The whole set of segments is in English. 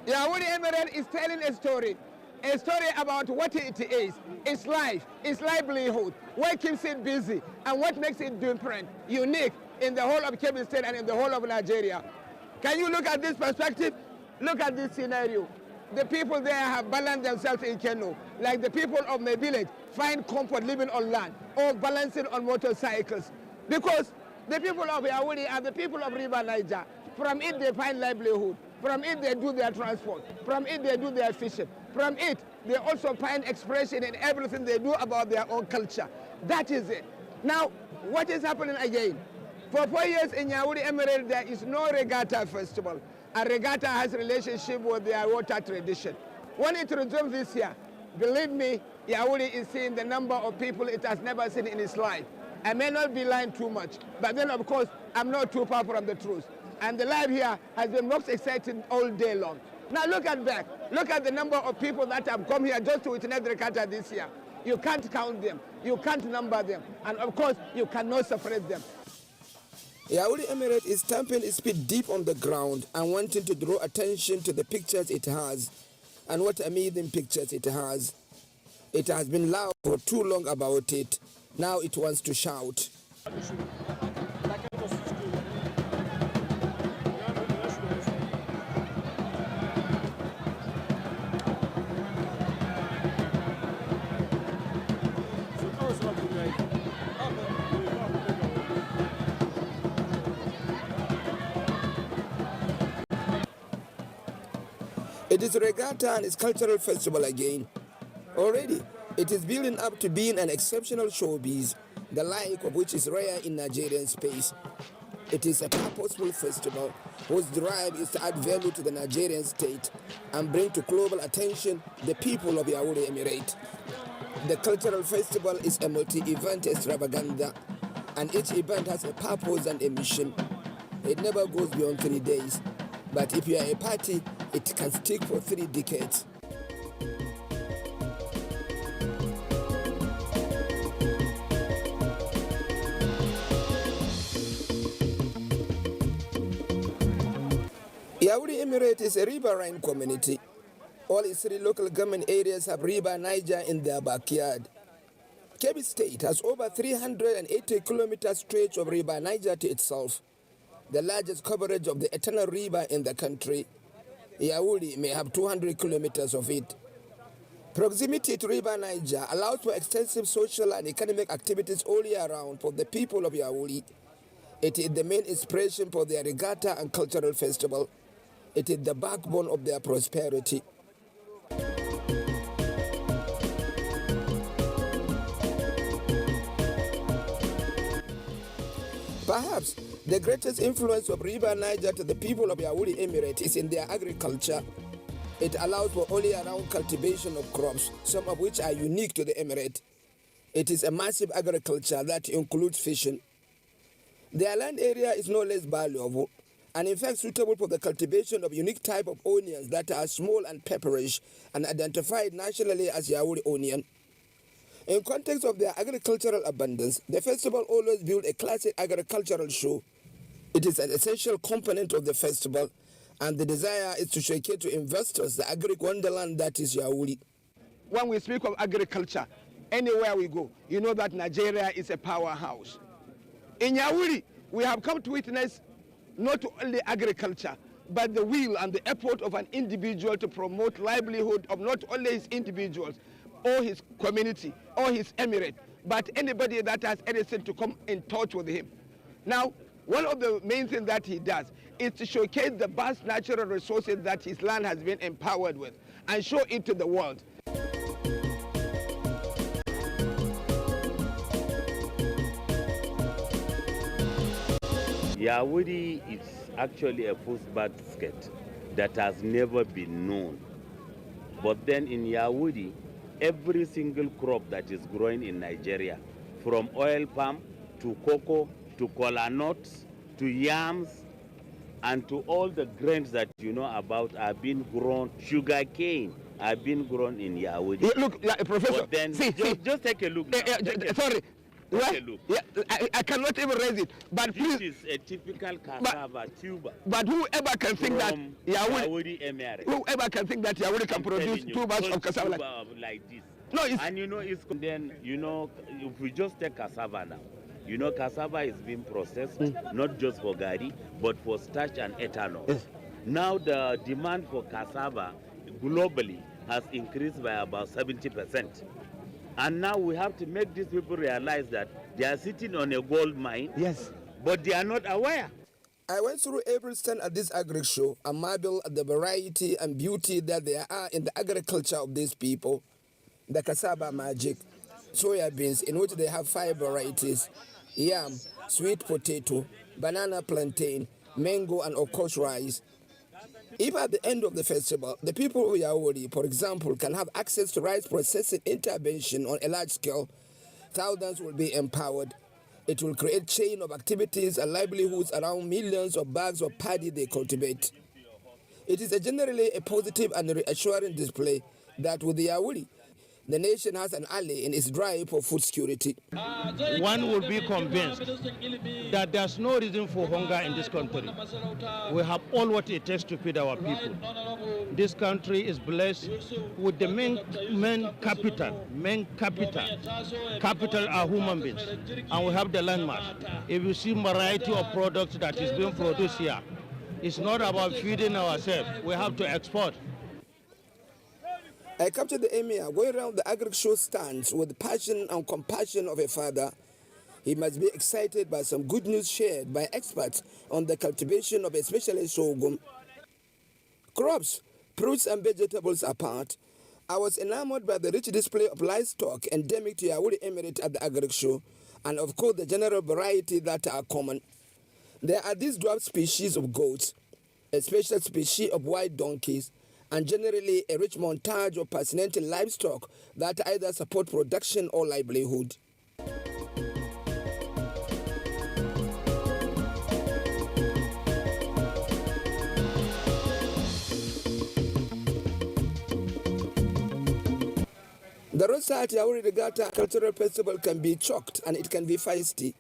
Yawuri Emirate is telling a story about what it is, its life, its livelihood, what keeps it busy, and what makes it different, unique in the whole of Kebbi State and in the whole of Nigeria. Can you look at this perspective? Look at this scenario. The people there have balanced themselves in canoe, like the people of my village find comfort living on land or balancing on motorcycles. Because the people of Yawuri are the people of River Niger. From it they find livelihood. From it they do their transport. From it they do their fishing. From it they also find expression in everything they do about their own culture. That is it. Now, what is happening again? For 4 years in Yawuri Emirate there is no regatta festival. A regatta has relationship with their water tradition. When it resumes this year, believe me, Yawuri is seeing the number of people it has never seen in its life. I may not be lying too much, but then of course, I'm not too far from the truth. And the life here has been most exciting all day long. Now look at that. Look at the number of people that have come here just to witness the regatta this year. You can't count them. You can't number them. And of course, you cannot separate them. Yawuri Emirate is stamping its feet deep on the ground and wanting to draw attention to the pictures it has and what amazing pictures it has. It has been loud for too long about it. Now it wants to shout. It is regatta and its cultural festival again. Already, it is building up to being an exceptional showbiz, the like of which is rare in Nigerian space. It is a purposeful festival whose drive is to add value to the Nigerian state and bring to global attention the people of Yawuri Emirate. The cultural festival is a multi-event extravaganza, and each event has a purpose and a mission. It never goes beyond 3 days, but if you are a party, it can stick for 3 decades. Yawuri Emirate is a riverine community. All its 3 local government areas have River Niger in their backyard. Kebbi State has over 380 kilometer stretch of River Niger to itself, the largest coverage of the eternal river in the country. Yawuri may have 200 kilometers of it. Proximity to River Niger allows for extensive social and economic activities all year round for the people of Yawuri. It is the main inspiration for their regatta and cultural festival. It is the backbone of their prosperity. Perhaps the greatest influence of River Niger to the people of Yawuri Emirate is in their agriculture. It allows for all year-round cultivation of crops, some of which are unique to the Emirate. It is a massive agriculture that includes fishing. Their land area is no less valuable, and in fact suitable for the cultivation of unique type of onions that are small and pepperish and identified nationally as Yawuri onion. In context of their agricultural abundance, the festival always builds a classic agricultural show. It is an essential component of the festival, and the desire is to showcase to investors the agric wonderland that is Yawuri. When we speak of agriculture, anywhere we go, you know that Nigeria is a powerhouse. In Yawuri, we have come to witness not only agriculture, but the will and the effort of an individual to promote livelihood of not only his individuals, or his community, or his emirate, but anybody that has anything to come in touch with him. Now, one of the main things that he does is to showcase the vast natural resources that his land has been empowered with and show it to the world. Yawuri is actually a food basket that has never been known. But then in Yawuri, every single crop that is growing in Nigeria, from oil palm to cocoa to kola nuts to yams and to all the grains that you know about are being grown, sugar cane are being grown in Yawuri. Look, Professor, but then just take a look. Sorry, Take a look. Yeah, I cannot even raise it. But This please, is a typical cassava tuber. but whoever can think that from Yawuri, Yawuri Emirate. whoever can think that Yawuri can I'm produce telling you, tubers just of cassava tuber like this. No, it's And you know, it's then, you know, if we just take cassava now, you know, cassava is being processed not just for gari, but for starch and ethanol. Yes. Now the demand for cassava globally has increased by about 70%. And now we have to make these people realize that they are sitting on a gold mine, yes. but they are not aware. I went through every stand at this agri show and marveled at the variety and beauty that there are in the agriculture of these people. The cassava magic, soya beans, in which they have 5 varieties: yam, sweet potato, banana plantain, mango, and of course rice. If at the end of the festival, the people of Yawuri, for example, can have access to rice processing intervention on a large scale, thousands will be empowered. It will create chain of activities and livelihoods around millions of bags of paddy they cultivate. It is generally a positive and reassuring display that with the Yawuri, the nation has an ally in its drive for food security. One will be convinced that there's no reason for hunger in this country. We have all what it takes to feed our people. This country is blessed with the main capital. Capital are human beings, and we have the landmass. If you see variety of products that is being produced here, it's not about feeding ourselves. We have to export. I captured the emir going around the agri-show stands with the passion and compassion of a father. He must be excited by some good news shared by experts on the cultivation of especially sorghum. Crops, fruits and vegetables apart, I was enamored by the rich display of livestock endemic to Yawuri Emirate at the agri-show, and of course the general variety that are common. There are these dwarf species of goats, a special species of white donkeys, and generally a rich montage of fascinating livestock that either support production or livelihood. The roadside at Yawuri Regatta Cultural Festival can be chalked and it can be feisty.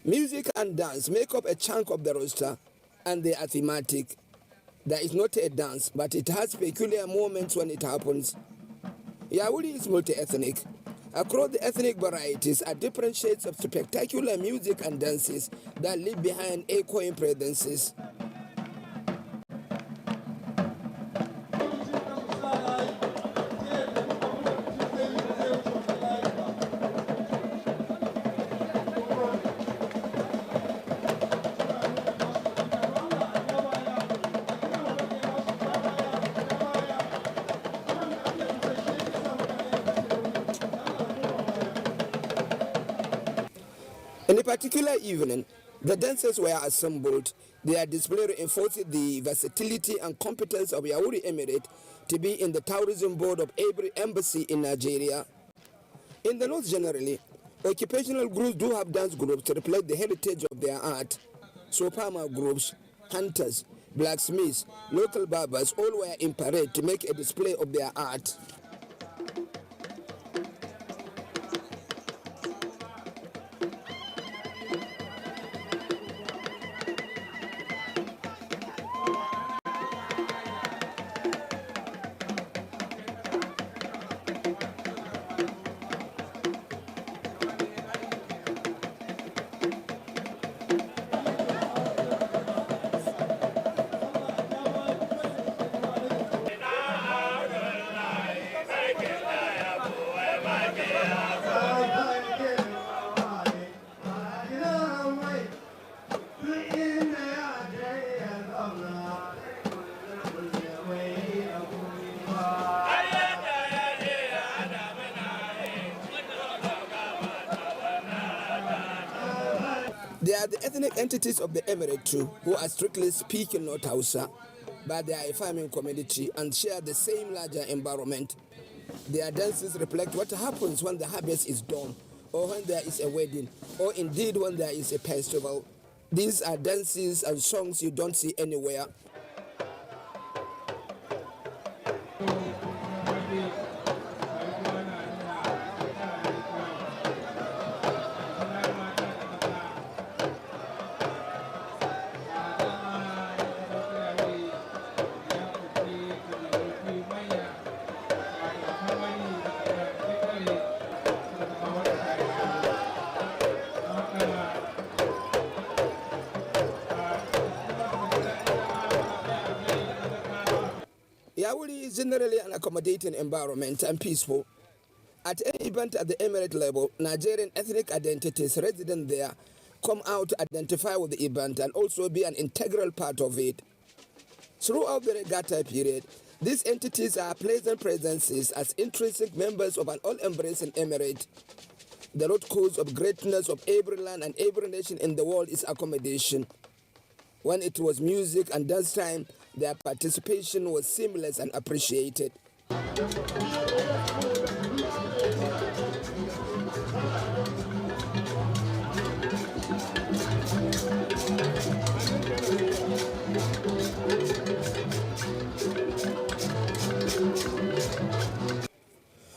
Music and dance make up a chunk of the roster, and they are thematic. There is not a dance, but it has peculiar moments when it happens. Yawuri is multi-ethnic. Across the ethnic varieties are different shades of spectacular music and dances that leave behind echoing presences. In a particular evening, the dancers were assembled. Their display reinforced the versatility and competence of Yawuri Emirate to be in the tourism board of every embassy in Nigeria. In the north generally, occupational groups do have dance groups to reflect the heritage of their art. So farmer groups, hunters, blacksmiths, local barbers all were in parade to make a display of their art. They are the ethnic entities of the Emirate too, who are strictly speaking North Hausa, but they are a farming community and share the same larger environment. Their dances reflect what happens when the harvest is done, or when there is a wedding, or indeed when there is a festival. These are dances and songs you don't see anywhere. Yawuri is generally an accommodating environment and peaceful. At any event at the Emirate level, Nigerian ethnic identities resident there come out to identify with the event and also be an integral part of it. Throughout the regatta period, these entities are pleasant presences as intrinsic members of an all-embracing emirate. The root cause of greatness of every land and every nation in the world is accommodation. When it was music and dance time, their participation was seamless and appreciated.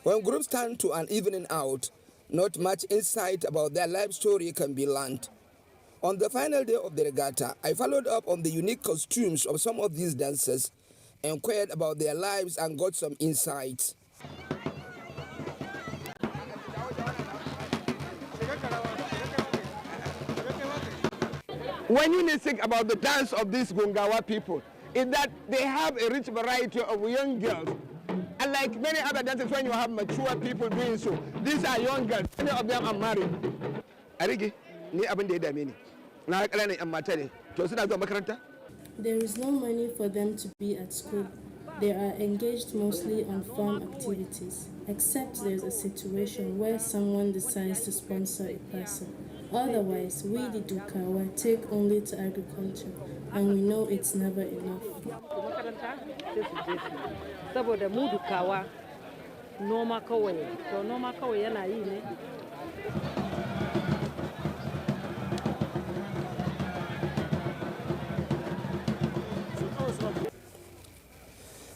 When groups turn to an evening out, not much insight about their life story can be learned. On the final day of the regatta, I followed up on the unique costumes of some of these dancers, inquired about their lives and got some insights. When you think about the dance of these Gungawa people, is that they have a rich variety of young girls. And like many other dances, when you have mature people doing so, these are young girls. Many of them are married. Arigi, ni abin da ya dame ni. Na ƙananan 'yan mata ne. To suna zuwa makaranta? There is no money for them to be at school. They are engaged mostly on farm activities, except there is a situation where someone decides to sponsor a person. Otherwise, we the Dukawa take only to agriculture, and we know it's never enough. Saboda mu Dukawa noma kawai, to noma kawai yana yi ne.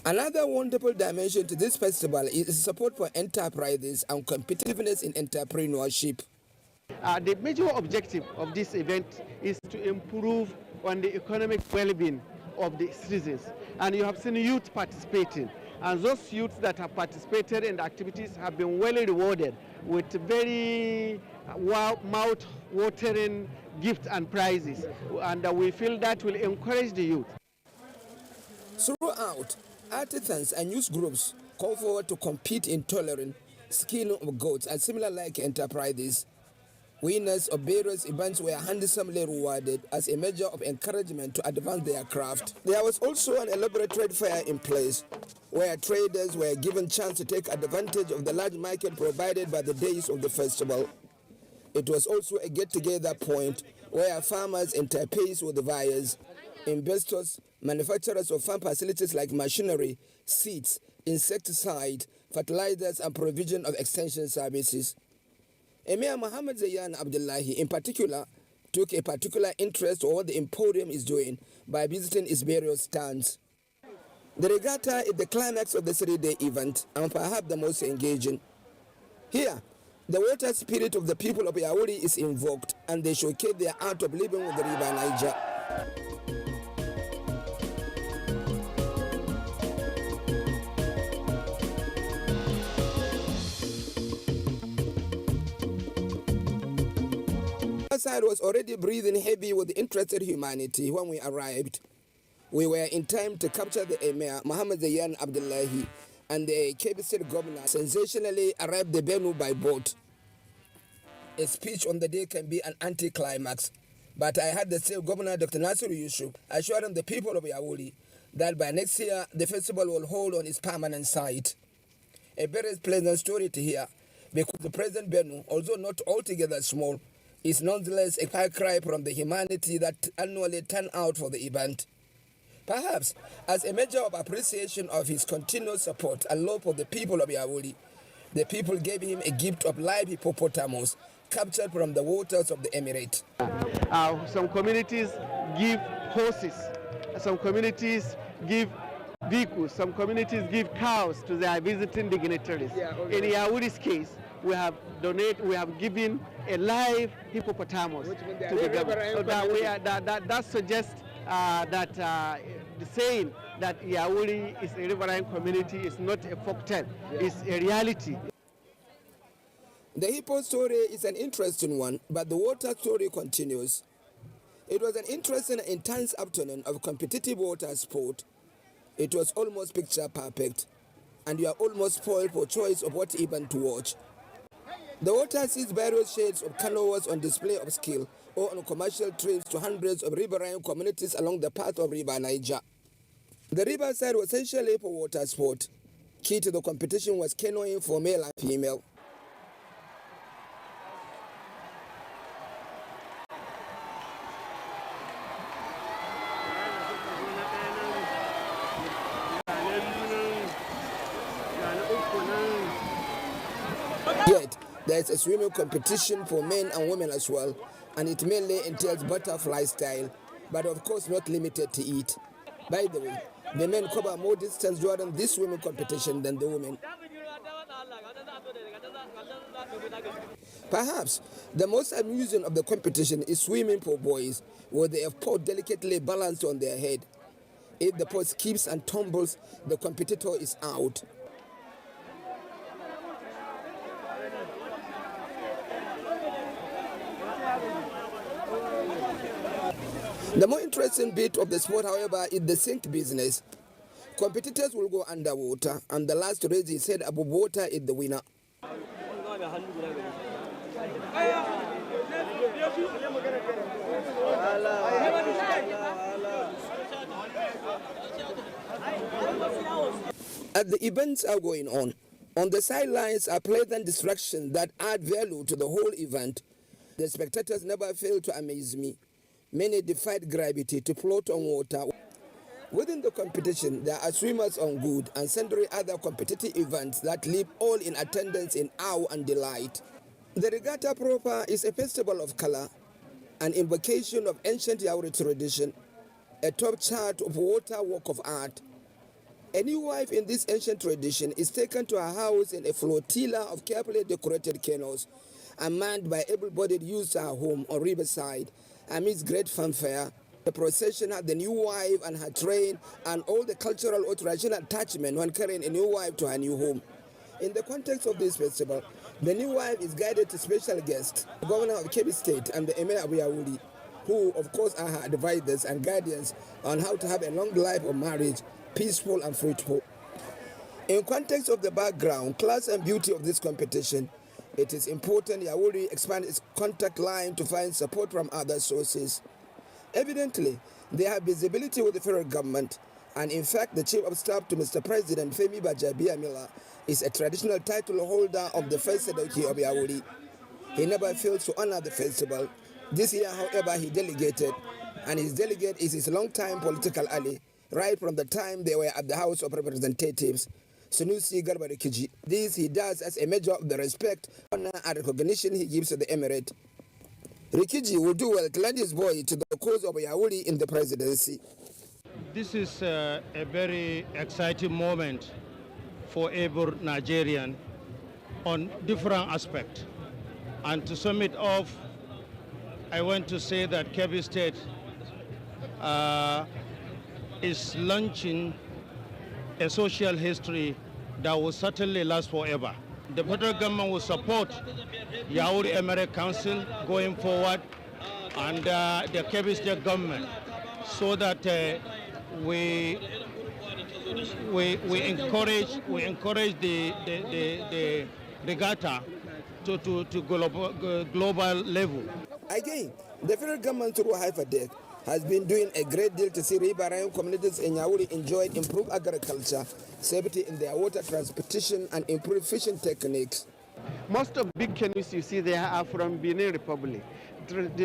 Another wonderful dimension to this festival is support for enterprises and competitiveness in entrepreneurship. The major objective of this event is to improve on the economic well-being of the citizens. And you have seen youth participating. And those youths that have participated in the activities have been well rewarded with very mouth-watering gifts and prizes. And we feel that will encourage the youth. Throughout, artisans and youth groups come forward to compete in tailoring, skinning of goats, and similar like enterprises. Winners of various events were handsomely rewarded as a measure of encouragement to advance their craft. There was also an elaborate trade fair in place, where traders were given chance to take advantage of the large market provided by the days of the festival. It was also a get-together point where farmers interface with the buyers, investors, manufacturers of farm facilities like machinery, seeds, insecticide, fertilizers, and provision of extension services. Emir Muhammad Zayan Abdullahi, in particular, took a particular interest in what the Emporium is doing by visiting its various stands. The regatta is the climax of the 3-day event and perhaps the most engaging. Here, the water spirit of the people of Yawuri is invoked and they showcase their art of living with the river Niger. Side was already breathing heavy with interested humanity when we arrived. We were in time to capture the Emir, Muhammad Zayan Abdullahi, and the Kebbi State governor sensationally arrived the venue by boat. A speech on the day can be an anticlimax, but I had the state governor, Dr. Nasiru Yusuf, assuring the people of Yawuri that by next year the festival will hold on its permanent site. A very pleasant story to hear, because the present venue, although not altogether small, is nonetheless a far cry from the humanity that annually turn out for the event. Perhaps, as a measure of appreciation of his continued support and love for the people of Yawuri, the people gave him a gift of live hippopotamus captured from the waters of the Emirate. Some communities give horses, some communities give vehicles, some communities give cows to their visiting dignitaries. In Yawuri's case, we have given a live hippopotamus to the government. So that suggests that the saying that Yawuri is a riverine community is not a folktale, it's a reality. The hippo story is an interesting one, but the water story continues. It was an interesting and intense afternoon of competitive water sport. It was almost picture perfect, and you are almost spoiled for choice of what even to watch. The water sees various shades of canoes on display of skill or on commercial trips to hundreds of riverine communities along the path of River Niger. The riverside was essentially for water sport. Key to the competition was canoeing for male and female. Yet, there is a swimming competition for men and women as well, and it mainly entails butterfly style, but of course not limited to it. By the way, the men cover more distance during this swimming competition than the women. Perhaps the most amusing of the competition is swimming for boys, where they have pot delicately balanced on their head. If the pot skips and tumbles, the competitor is out. The more interesting bit of the sport, however, is the sink business. Competitors will go underwater, and the last to raise his head above water is the winner. As the events are going on the sidelines are pleasant distractions that add value to the whole event. The spectators never fail to amaze me. Many defied gravity to float on water. Within the competition, there are swimmers on good and sundry other competitive events that leave all in attendance in awe and delight. The regatta proper is a festival of color, an invocation of ancient Yawuri tradition, a top chart of water work of art. A new wife in this ancient tradition is taken to her house in a flotilla of carefully decorated canoes and manned by able-bodied youths at her home on riverside. Amidst great fanfare, the procession had the new wife and her train and all the cultural or traditional attachment when carrying a new wife to her new home. In the context of this festival, the new wife is guided to special guests, the governor of Kebbi State and the emir of Yawuri, who of course are her advisors and guardians on how to have a long life of marriage, peaceful and fruitful. In context of the background, class and beauty of this competition, it is important Yawuri expand its contact line to find support from other sources. Evidently, they have visibility with the federal government, and in fact, the Chief of Staff to Mr. President Femi Bajabiamila is a traditional title holder of the first Sadoki of Yawuri. He never fails to honor the festival. This year, however, he delegated, and his delegate is his longtime political ally, right from the time they were at the House of Representatives, Sunusi Garba Rikiji. This he does as a measure of the respect, honor, and recognition he gives to the emirate. Rikiji will do well to lend his boy to the cause of Yawuri in the presidency. This is a very exciting moment for every Nigerian on different aspects. And to sum it off, I want to say that Kebbi State is launching a social history that will certainly last forever. The federal government will support Yawuri Emirate Council going forward and the Kebbi State government so that we encourage the regatta to global level. Again, the federal government through Haifadek has been doing a great deal to see riverine communities in Yawuri enjoy improved agriculture, safety in their water transportation, and improved fishing techniques. Most of big canoes you see there are from Benin Republic.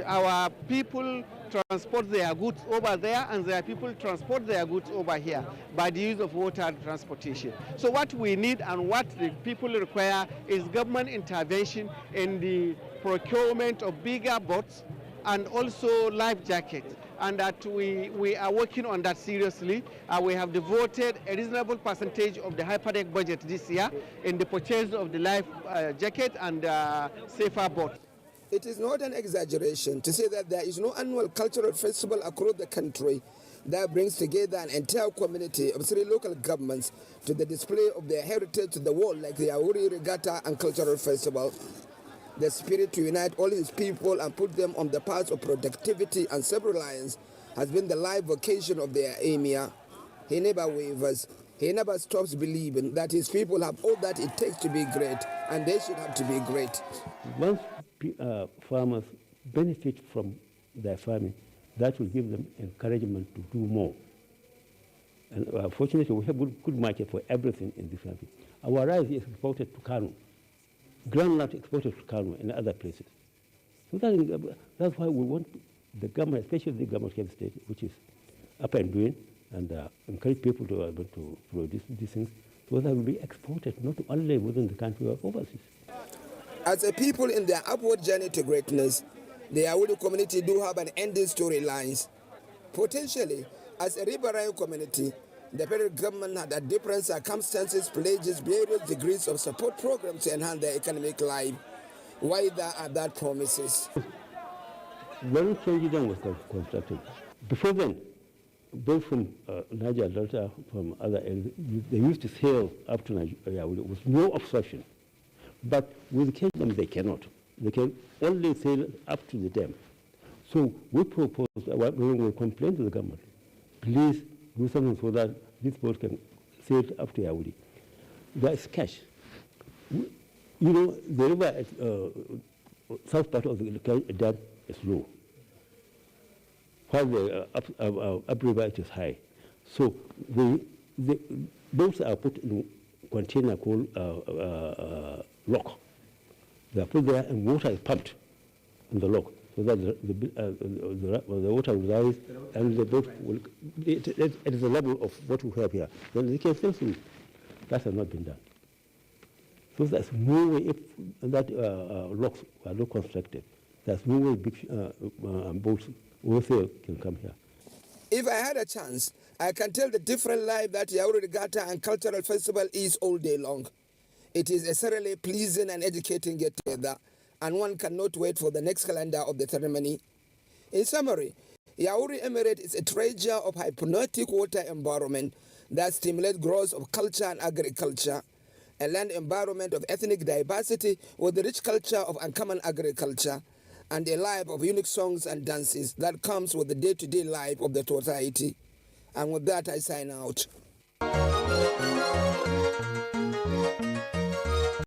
Our people transport their goods over there, and their people transport their goods over here by the use of water transportation. So what we need and what the people require is government intervention in the procurement of bigger boats and also life jackets, and that we are working on that seriously. We have devoted a reasonable percentage of the Hyperdeck budget this year in the purchase of the life jacket and safer boats. It is not an exaggeration to say that there is no annual cultural festival across the country that brings together an entire community of 3 local governments to the display of their heritage to the world like the Yawuri Regatta and Cultural Festival. The spirit to unite all his people and put them on the path of productivity and self-reliance has been the life vocation of their emir. He never wavers. He never stops believing that his people have all that it takes to be great, and they should have to be great. Once farmers benefit from their farming, that will give them encouragement to do more. And fortunately, we have good market for everything in this country. Our rice is exported to Kano. Groundnut exported to Kano and other places. So that's why we want the government, especially the government of the state, which is up and doing, and encourage people to produce these things, so that will be exported not only within the country but overseas. As a people in their upward journey to greatness, the Yawuri community do have an ending storylines. Potentially, as a riverine community, the federal government had at different circumstances pledges various degrees of support programs to enhance their economic life. Why there are that promises? When Kennedy was constructed, before then, both from Niger Delta, from other areas, they used to sail up to Nigeria with no obstruction. But with Kingdom, they cannot. They can only sail up to the dam. So we proposed, when we complained to the government, please do something so that this boat can sail up to Yawuri. There is cash. You know, the river at south part of the dam is low, while the upriver it is high. So the boats are put in container called lock. They are put there and water is pumped in the lock, so that the water will rise and the boat will, it is the level of what we have here. Then they can still swim. That has not been done. So there's no way, if that locks are not constructed, there's no way big boats wholesale can come here. If I had a chance, I can tell the different life that Yawuri Regatta and Cultural Festival is all day long. It is a thoroughly pleasing and educating get-together, and one cannot wait for the next calendar of the ceremony. In summary, Yawuri Emirate is a treasure of hypnotic water environment that stimulates growth of culture and agriculture, a land environment of ethnic diversity with the rich culture of uncommon agriculture, and a life of unique songs and dances that comes with the day-to-day life of the society. And with that, I sign out.